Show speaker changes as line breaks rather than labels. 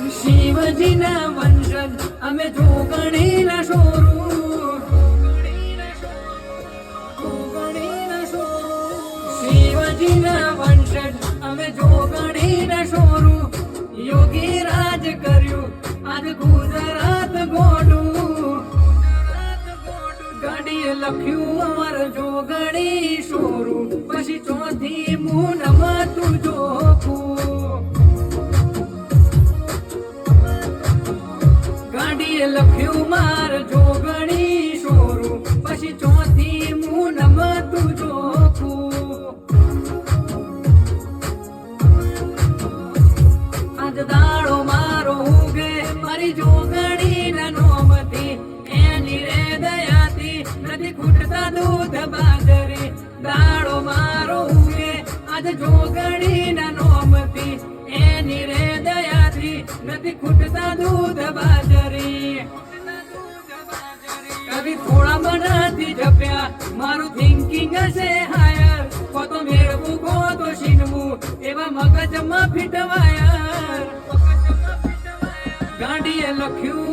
શિવજીના વંશજ અમે જોગણીના શોરૂ, શિવજીના વંશજ અમે જોગણીના શોરૂ. યોગી રાજ કર્યું આજ ગુજરાત ગોડું, ગાડીએ લખ્યું અમર જોગણી શોરૂ. પછી ચોથી મૂનમાં તું જોખું, ગાડીએ લખ્યું માર જોગણી શોરૂ. પછી ચોથી મૂનમાં તું જોખું. આજ દાડો મારો ઉગે મારી જોગણીના નોમથી, એની રે દયાથી નથી ખૂટતા દૂધ બાજરી. દાડો મારો ઉગે આજ જોગણીના નોમથી, એની રે દયાથી નથી ખૂટતા દૂધ બાજરી. કદી થોડા મનાથી જપ્યા મારું થિંકિંગ હશે હાયર, કો તો મેળવું કો તો છીનવું એવા મગજમાં ફીટવાયા. ગાડીએ લખ્યું